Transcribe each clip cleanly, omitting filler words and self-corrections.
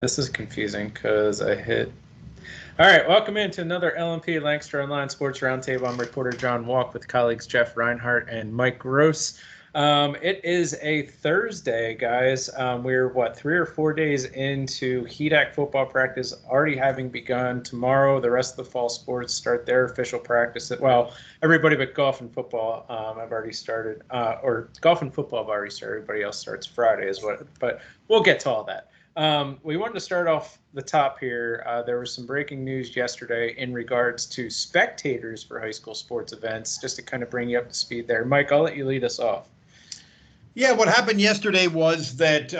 This is confusing because I hit. All right, welcome into another LNP Lancaster Online Sports Roundtable. I'm reporter John Walk with colleagues Jeff Reinhart and Mike Gross. It is a Thursday, guys. We're, 3 or 4 days into HEDAC football practice already having begun. Tomorrow, the rest of the fall sports start their official practice. Well, everybody but golf and football have already started, or golf and football have already started. Everybody else starts Friday, but we'll get to all that. We wanted to start off the top here. There was some breaking news yesterday in regards to spectators for high school sports events, just to kind of bring you up to speed there. Mike, I'll let you lead us off. Yeah, what happened yesterday was that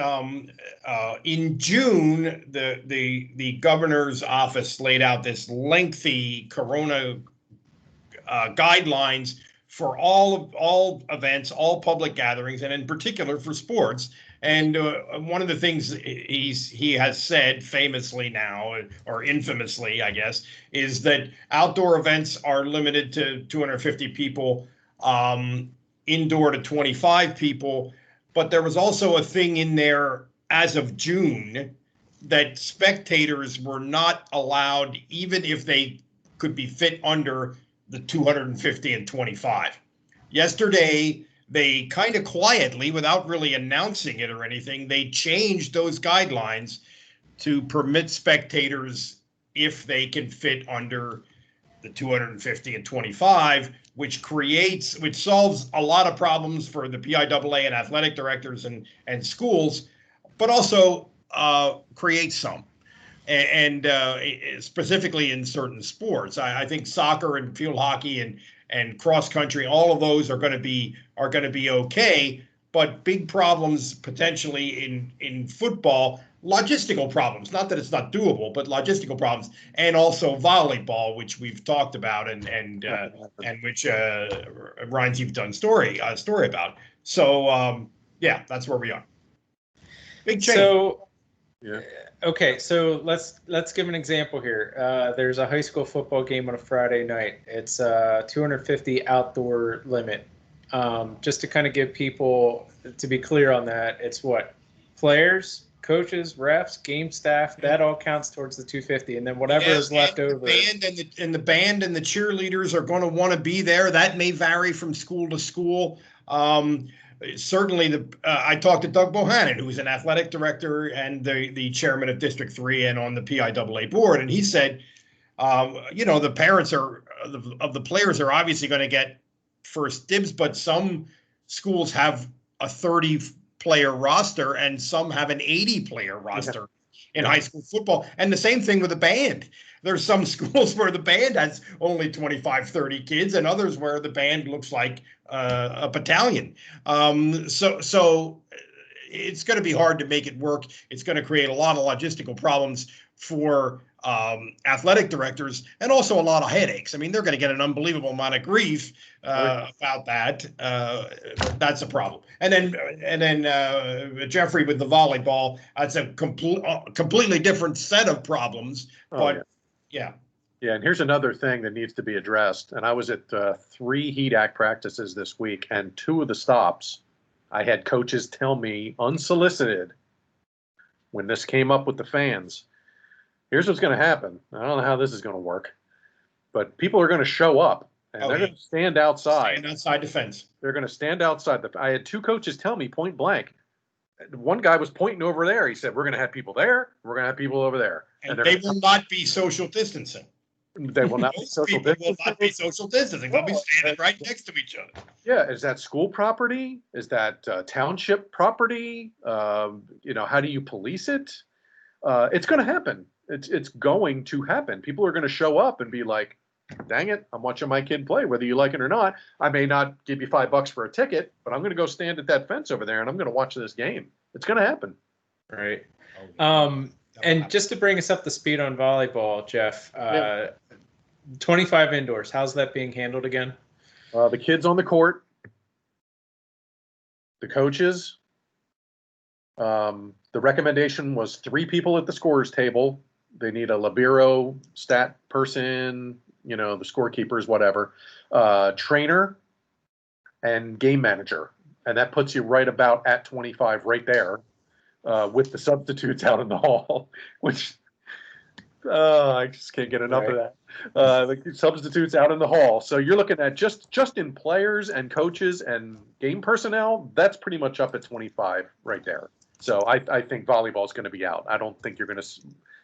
in June, the governor's office laid out this lengthy corona guidelines for all events, all public gatherings, and in particular for sports. And one of the things he has said famously now, or infamously, I guess, is that outdoor events are limited to 250 people, indoor to 25 people. But there was also a thing in there as of June that spectators were not allowed, even if they could be fit under the 250 and 25. Yesterday, they kind of quietly, without really announcing it or anything, they changed those guidelines to permit spectators if they can fit under the 250 and 25, which solves a lot of problems for the PIAA and athletic directors and schools, but also creates some. And specifically in certain sports, I think soccer and field hockey and cross country, all of those are going to be okay. But big problems potentially in football, logistical problems. Not that it's not doable, but logistical problems, and also volleyball, which we've talked about and which Ryan's you've done story about. So yeah, that's where we are. Big change. So. Yeah. Okay, so let's give an example here. There's a high school football game on a Friday night. It's a 250 outdoor limit. Just to kind of give people, to be clear on that, it's what? Players, coaches, refs, game staff, that all counts towards the 250, and then whatever is left over. The band and the cheerleaders are going to want to be there. That may vary from school to school. Certainly, I talked to Doug Bohannon, who's an athletic director and the chairman of District 3 and on the PIAA board, and he said, the parents of the players are obviously going to get first dibs, but some schools have a 30-player roster and some have an 80-player roster in high school football. And the same thing with the band. There's some schools where the band has only 25, 30 kids, and others where the band looks like a battalion. So it's going to be hard to make it work. It's going to create a lot of logistical problems for athletic directors, and also a lot of headaches. I mean, they're going to get an unbelievable amount of grief about that. That's a problem. And then Jeffrey, with the volleyball, that's a completely different set of problems. But yeah. Yeah, and here's another thing that needs to be addressed. And I was at 3 HEDAC practices this week, and 2 of the stops, I had coaches tell me unsolicited when this came up with the fans. Here's what's going to happen. I don't know how this is going to work, but people are going to show up, and they're going to stand outside. Stand outside the fence. They're going to stand outside. I had 2 coaches tell me point blank. One guy was pointing over there. He said, we're going to have people there. We're going to have people over there. And they will not be social distancing. They will not be social distancing. Will not be social distancing. They'll be standing right next to each other. Yeah. Is that school property? Is that township property? How do you police it? It's going to happen. It's going to happen. People are going to show up and be like, dang it, I'm watching my kid play, whether you like it or not. I may not give you $5 for a ticket, but I'm going to go stand at that fence over there and I'm going to watch this game. It's going to happen. Right. And just to bring us up to speed on volleyball, Jeff, 25 indoors, how's that being handled again? The kids on the court, the coaches. The recommendation was 3 people at the scorer's table. They need a libero, stat person, the scorekeepers, whatever, trainer, and game manager. And that puts you right about at 25 right there. with the substitutes out in the hall, which I just can't get enough of that. The substitutes out in the hall. So you're looking at just in players and coaches and game personnel, that's pretty much up at 25 right there. So I think volleyball is going to be out. I don't think you're going to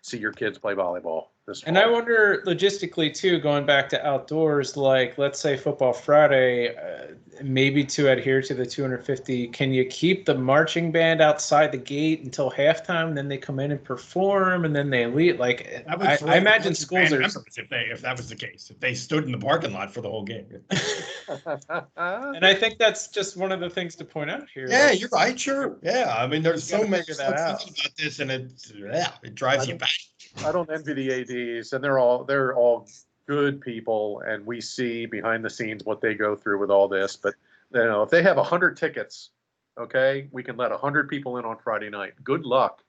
see your kids play volleyball this fall. And I wonder logistically too, going back to outdoors, like let's say Football Friday, maybe to adhere to the 250, can you keep the marching band outside the gate until halftime? Then they come in and perform, and then they leave. Like I imagine schools are. If that was the case, if they stood in the parking lot for the whole game. And I think that's just one of the things to point out here. Yeah, you're right. Sure. Yeah, I mean, there's so much about this, and it drives you back. I don't envy the ADs, and they're all good people, and we see behind the scenes what they go through with all this. But if they have 100 tickets, okay, we can let 100 people in on Friday night. Good luck,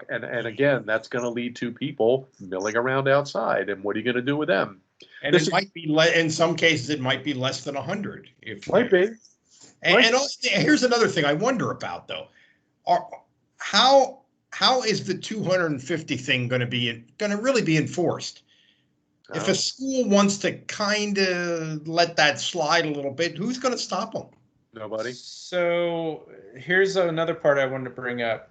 and again, that's going to lead to people milling around outside. And what are you going to do with them? And might be in some cases it might be less than 100. Might be. And here's another thing I wonder about though: how is the 250 thing going to really be enforced? If a school wants to kind of let that slide a little bit, who's going to stop them? Nobody. So here's another part I wanted to bring up.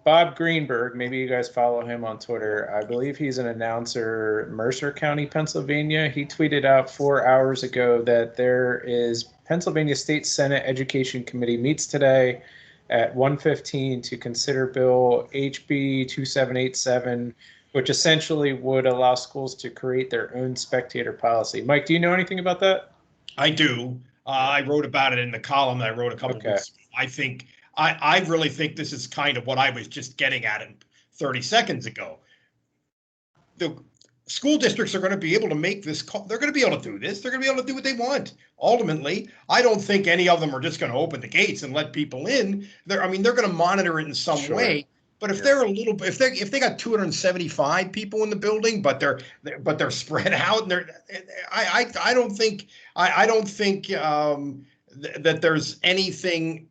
Bob Greenberg, maybe you guys follow him on Twitter. I believe he's an announcer, Mercer County, Pennsylvania. He tweeted out 4 hours ago that there is Pennsylvania State Senate Education Committee meets today at 1:15 to consider Bill HB 2787, which essentially would allow schools to create their own spectator policy. Mike, do you know anything about that? I do. I wrote about it in the column that I wrote a couple of weeks ago. I really think this is kind of what I was just getting at in 30 seconds ago. The school districts are going to be able to make this call. They're going to be able to do this. They're going to be able to do what they want. Ultimately, I don't think any of them are just going to open the gates and let people in. They're going to monitor it in some way. But if they're if they got 275 people in the building, but they're spread out, and I don't think that there's anything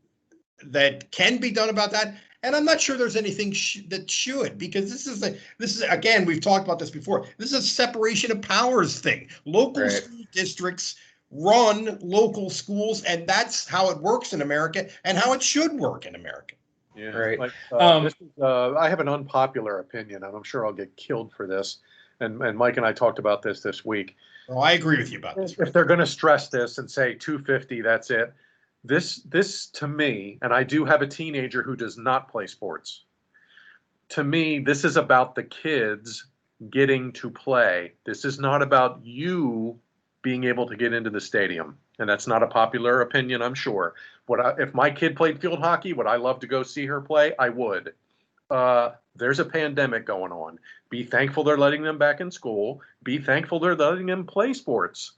that can be done about that. And I'm not sure there's anything that should, because this is again, we've talked about this before. This is a separation of powers thing. Local school districts run local schools, and that's how it works in America and how it should work in America. Yeah, right. I have an unpopular opinion, and I'm sure I'll get killed for this. And Mike and I talked about this week. Oh, I agree with you about this. If they're going to stress this and say 250, that's it. This to me, and I do have a teenager who does not play sports. To me, this is about the kids getting to play. This is not about you being able to get into the stadium. And that's not a popular opinion, I'm sure. If my kid played field hockey, would I love to go see her play? I would. There's a pandemic going on. Be thankful they're letting them back in school. Be thankful they're letting them play sports.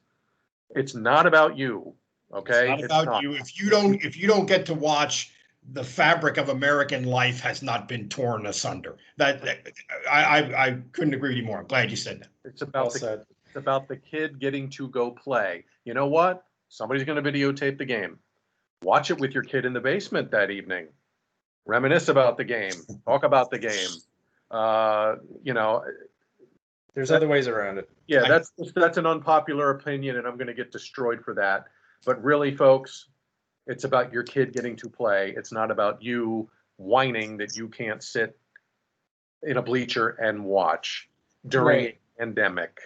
It's not about you. Okay? It's not about you. If you don't get to watch, the fabric of American life has not been torn asunder. I couldn't agree with you more. I'm glad you said that. It's about the kid getting to go play. You know what? Somebody's going to videotape the game. Watch it with your kid in the basement that evening. Reminisce about the game. Talk about the game. There's other ways around it. Yeah, that's an unpopular opinion, and I'm going to get destroyed for that. But really, folks, it's about your kid getting to play. It's not about you whining that you can't sit in a bleacher and watch during a pandemic.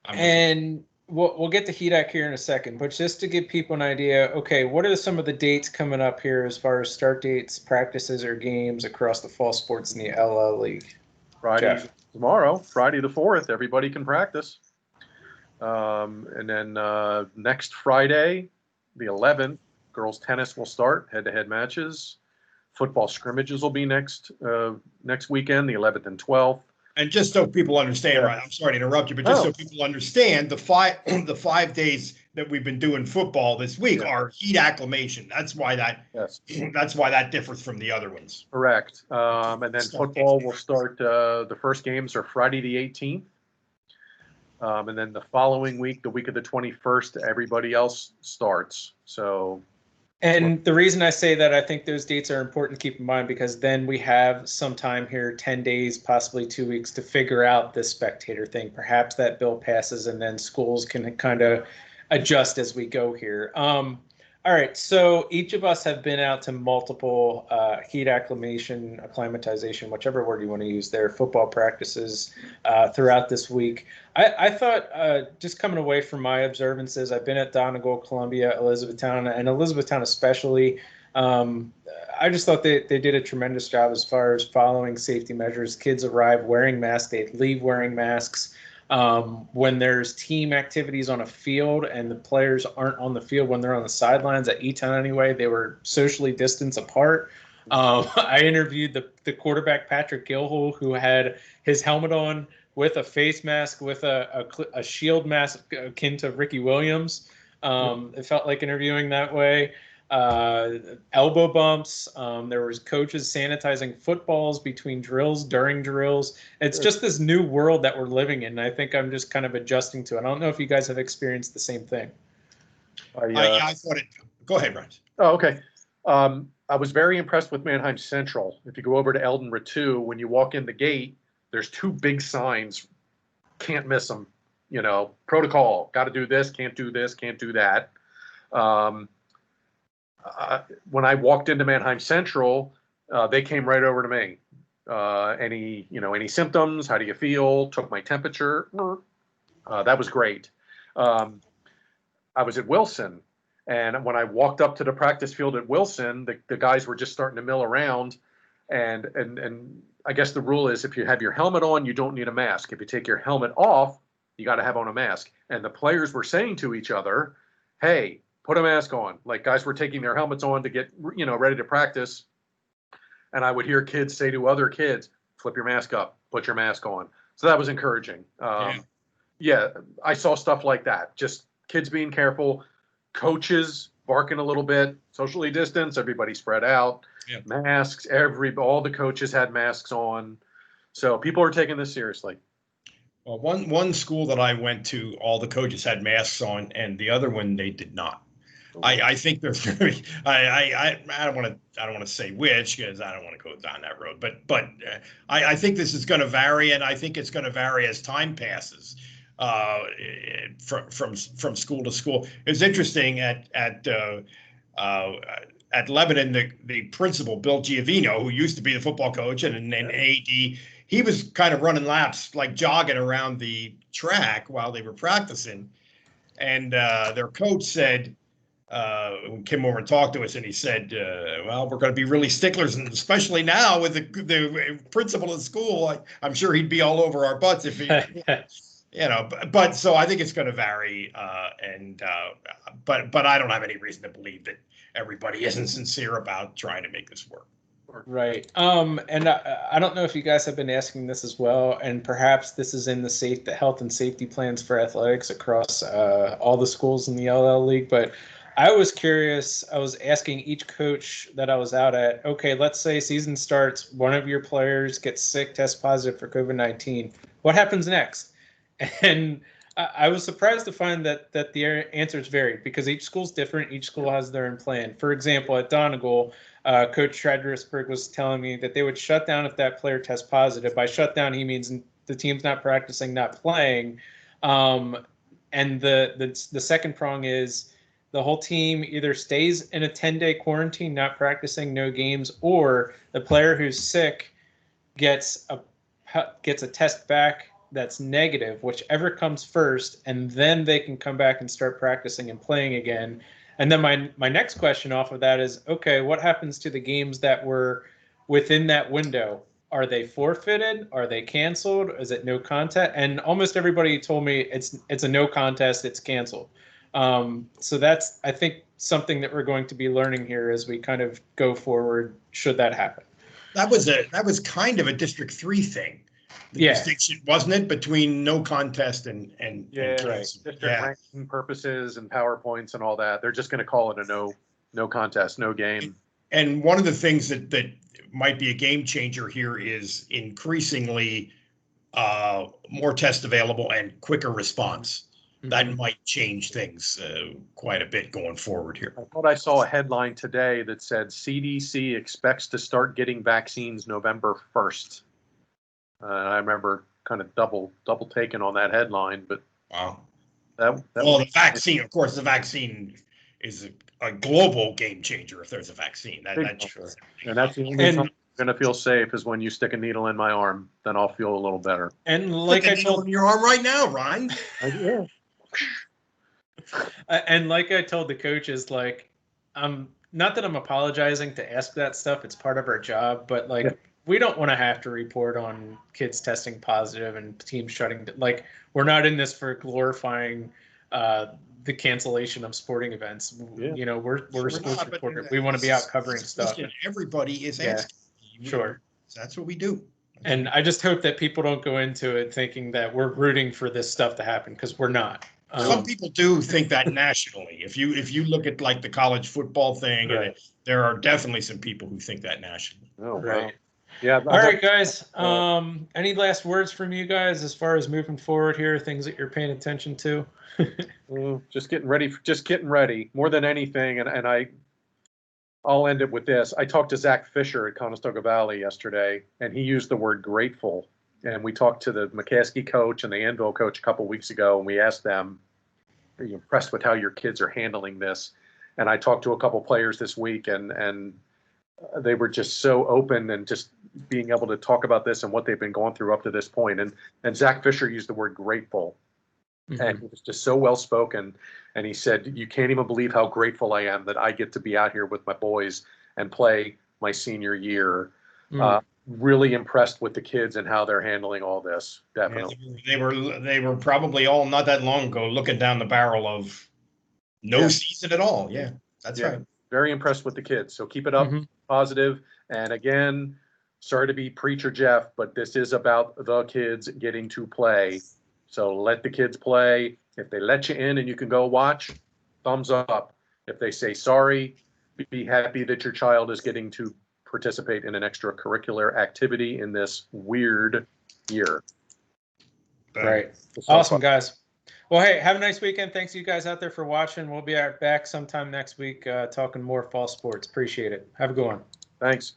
And we'll get to HEDAC here in a second, but just to give people an idea, okay, what are some of the dates coming up here as far as start dates, practices, or games across the fall sports in the LL League? Tomorrow, Friday the 4th, everybody can practice. And then next Friday, the 11th, girls tennis will start, head-to-head matches. Football scrimmages will be next weekend, the 11th and 12th. And just so people understand, right? I'm sorry to interrupt you, but just so people understand, the five days that we've been doing football this week are heat acclimation. That's why that differs from the other ones. Correct. And then football will start. The first games are Friday the 18th, and then the following week, the week of the 21st, everybody else starts. So And the reason I say that, I think those dates are important to keep in mind, because then we have some time here, 10 days, possibly 2 weeks, to figure out this spectator thing. Perhaps that bill passes and then schools can kind of adjust as we go here. All right, so each of us have been out to multiple heat acclimatization, whichever word you want to use there, football practices throughout this week. I thought, just coming away from my observances, I've been at Donegal, Columbia, Elizabethtown, and Elizabethtown especially. Um, I just thought they did a tremendous job as far as following safety measures. Kids arrive wearing masks, they leave wearing masks. When there's team activities on a field and the players aren't on the field, when they're on the sidelines at Eton anyway, they were socially distanced apart. I interviewed the quarterback, Patrick Gilhole, who had his helmet on with a face mask, with a shield mask akin to Ricky Williams. It felt like interviewing that way. Elbow bumps. There was coaches sanitizing footballs between drills, during drills. It's just this new world that we're living in. And I think I'm just kind of adjusting to it. I don't know if you guys have experienced the same thing. I thought it. Go ahead, Ryan. Oh, okay. I was very impressed with Mannheim Central. If you go over to Eldon Ratu, when you walk in the gate, there's two big signs. Can't miss them. You know, protocol. Got to do this. Can't do this. Can't do that. When I walked into Mannheim Central, they came right over to me. Any symptoms? How do you feel? Took my temperature. That was great. I was at Wilson, and when I walked up to the practice field at Wilson, the guys were just starting to mill around, and I guess the rule is if you have your helmet on, you don't need a mask. If you take your helmet off, you got to have on a mask. And the players were saying to each other, "Hey, put a mask on." Like, guys were taking their helmets on to get, ready to practice. And I would hear kids say to other kids, "Flip your mask up, put your mask on." So that was encouraging. Yeah, I saw stuff like that. Just kids being careful, coaches barking a little bit, socially distanced, everybody spread out, masks, all the coaches had masks on. So people are taking this seriously. Well, one school that I went to, all the coaches had masks on, and the other one they did not. I think there's very. I don't want to say which, because I don't want to go down that road. But I think this is going to vary, and I think it's going to vary as time passes. From school to school, it's interesting at Lebanon, the principal, Bill Giovino, who used to be the football coach and AD, he was kind of running laps, like jogging around the track while they were practicing. And their coach said, when came over and talked to us, and he said, well, we're going to be really sticklers, and especially now with the principal of the school, I'm sure he'd be all over our butts if he, but so I think it's going to vary. But I don't have any reason to believe that everybody isn't sincere about trying to make this work. Right. And I don't know if you guys have been asking this as well, and perhaps this is in the health and safety plans for athletics across all the schools in the LL League, but I was curious. I was asking each coach that I was out at, okay, let's say season starts, one of your players gets sick, tests positive for COVID-19. What happens next? And I was surprised to find that the answers varied, because each school's different. Each school has their own plan. For example, at Donegal, Coach Tradrisberg was telling me that they would shut down if that player tests positive. By shut down, he means the team's not practicing, not playing. And the second prong is the whole team either stays in a 10-day quarantine, not practicing, no games, or the player who's sick gets a test back that's negative, whichever comes first, and then they can come back and start practicing and playing again. And then my next question off of that is, okay, what happens to the games that were within that window? Are they forfeited? Are they canceled? Is it no contest? And almost everybody told me it's a no contest, it's canceled. So that's, I think, something that we're going to be learning here as we kind of go forward, should that happen. That was kind of a District 3 thing. The distinction, wasn't it, between no contest and right. District ranking purposes and PowerPoints and all that. They're just going to call it a no contest, no game. And one of the things that might be a game changer here is increasingly more tests available and quicker response. that might change things quite a bit going forward here. I thought I saw a headline today that said CDC expects to start getting vaccines November 1st. I remember kind of double taking on that headline, but Wow. that Well, the vaccine, of course, the vaccine is a global game changer if there's a vaccine. That Sure. And that's the only time I'm going to feel safe is when you stick a needle in my arm. Then I'll feel a little better. And like I told in your arm right now, Ryan. Yeah. And like I told the coaches, like, not that I'm apologizing to ask that stuff. It's part of our job, but like, Yeah. we don't want to have to report on kids testing positive and teams shutting. Like, we're not in this for glorifying the cancellation of sporting events. Yeah. You know, we're a sports not, reporter. We want to be out covering stuff. Everybody is asking. Sure. That's what we do. And I just hope that people don't go into it thinking that we're rooting for this stuff to happen, because we're not. Some people do think that nationally. If you look at like the college football thing, Right. there are definitely some people who think that nationally. Oh, Right. wow. Yeah. All right, guys. Any last words from you guys as far as moving forward here? Things that you're paying attention to? Just getting ready. Just getting ready more than anything. And I'll end it with this. I talked to Zach Fisher at Conestoga Valley yesterday, and he used the word grateful. And we talked to the McCaskey coach and the Anvil coach a couple of weeks ago, and we asked them, "Are you impressed with how your kids are handling this?" And I talked to a couple players this week, and they were just so open and just being able to talk about this and what they've been going through up to this point. And Zach Fisher used the word grateful, and he was just so well spoken. And he said, "You can't even believe how grateful I am that I get to be out here with my boys and play my senior year." Really impressed with the kids and how they're handling all this. Definitely. They were probably all not that long ago looking down the barrel of no season at all. Yeah, that's right. Very impressed with the kids. So keep it up, positive. And again, sorry to be preacher Jeff, but this is about the kids getting to play. So let the kids play. If they let you in and you can go watch, thumbs up. If they say sorry, be happy that your child is getting to participate in an extracurricular activity in this weird year. Right. Awesome, guys. Well, hey, have a nice weekend. Thanks you guys out there for watching. We'll be back sometime next week talking more fall sports. Appreciate it. Have a good one. Thanks.